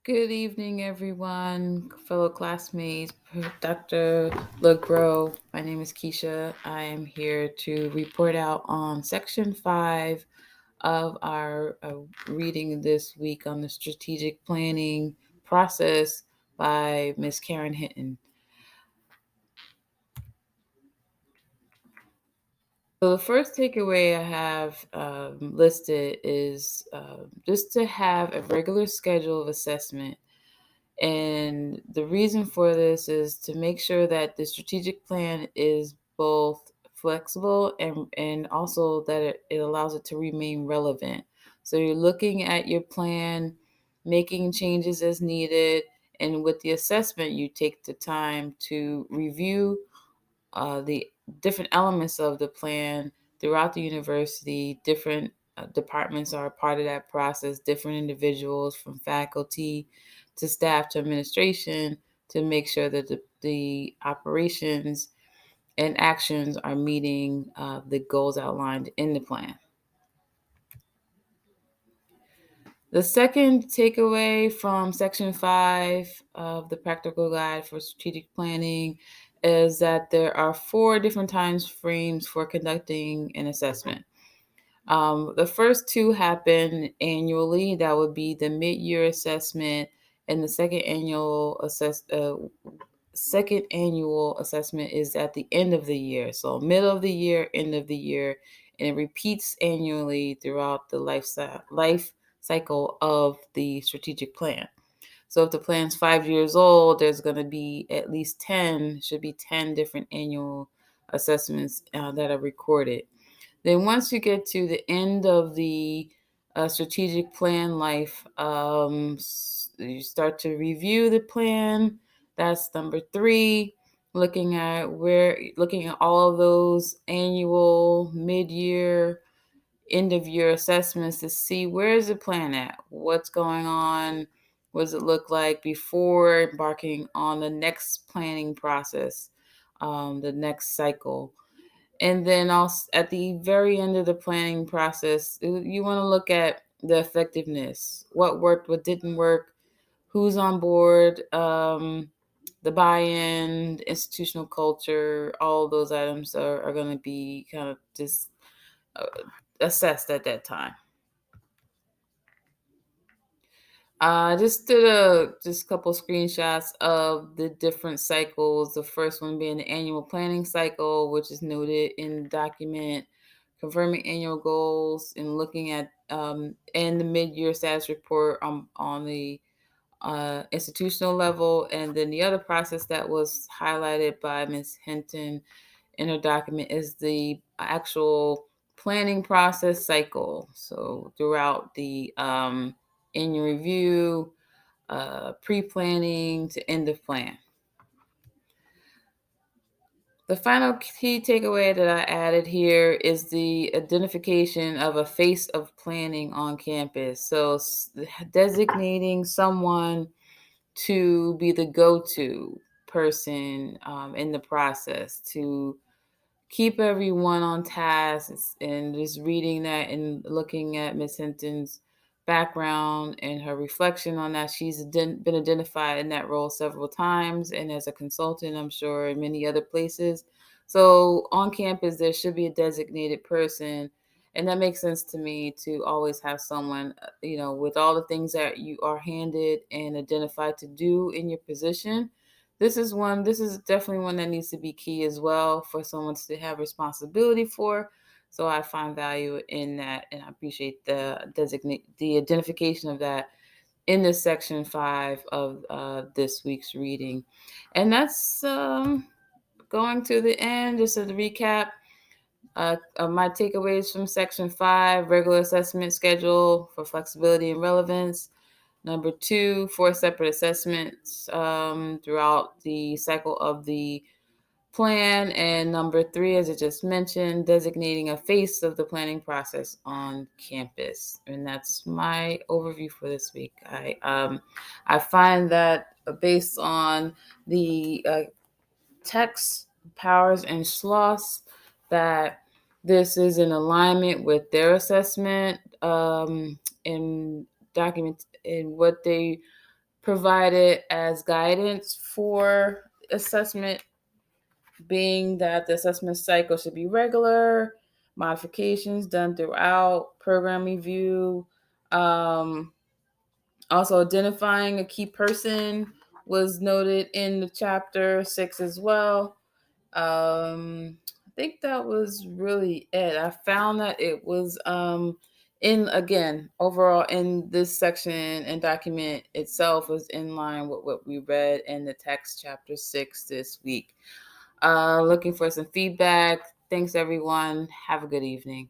Good evening, everyone, fellow classmates, Dr. LeGros. My name is Keisha. I am here to report out on section 5 of our reading this week on the strategic planning process by Miss Karen Hinton. So the first takeaway I have listed is just to have a regular schedule of assessment. And the reason for this is to make sure that the strategic plan is both flexible and also that it allows it to remain relevant. So you're looking at your plan, making changes as needed, and with the assessment, you take the time to review the different elements of the plan throughout the university. Different departments are a part of that process, different individuals from faculty to staff to administration to make sure that the operations and actions are meeting the goals outlined in the plan. The second takeaway from section 5 of the practical guide for strategic planning is that there are 4 different times frames for conducting an assessment. The first 2 happen annually. That would be the mid-year assessment and the second annual assessment is at the end of the year. So middle of the year, end of the year, and it repeats annually throughout the life cycle of the strategic plan. So if the plan's 5 years old, there's going to be at least 10, should be 10 different annual assessments that are recorded. Then once you get to the end of the strategic plan life, you start to review the plan. That's number 3. Looking at all of those annual, mid-year, end of year assessments to see where is the plan at, what's going on, what does it look like before embarking on the next planning process, the next cycle. And then also at the very end of the planning process, you want to look at the effectiveness, what worked, what didn't work, who's on board, the buy-in, institutional culture, all of those items are going to be kind of just uh, assessed at that time. Just did just a couple screenshots of the different cycles. The first one being the annual planning cycle, which is noted in the document, confirming annual goals and looking at and the mid-year status report on the institutional level, and then the other process that was highlighted by Ms. Hinton in her document is the actual planning process cycle. So throughout the annual review, pre-planning to end of plan. The final key takeaway that I added here is the identification of a face of planning on campus. So designating someone to be the go-to person in the process to keep everyone on task and just reading that and looking at Miss Hinton's background and her reflection on that. She's been identified in that role several times and as a consultant, I'm sure, in many other places. So on campus, there should be a designated person. And that makes sense to me to always have someone, with all the things that you are handed and identified to do in your position. This is definitely one that needs to be key as well for someone to have responsibility for. So I find value in that, and I appreciate the identification of that in this section 5 of this week's reading. And that's going to the end. Just as a recap of my takeaways from section 5: regular assessment schedule for flexibility and relevance. Number 2, 4 separate assessments throughout the cycle of the plan. And number 3, as I just mentioned, designating a face of the planning process on campus. And that's my overview for this week. I find that based on the text, Powers, and Schloss, that this is in alignment with their assessment and document in what they provided as guidance for assessment, being that the assessment cycle should be regular, modifications done throughout, program review, also identifying a key person was noted in the chapter 6 as well. I think that was really it. I found that it was in, again, overall in this section and document itself was in line with what we read in the text chapter 6 this week. Looking for some feedback. Thanks everyone. Have a good evening.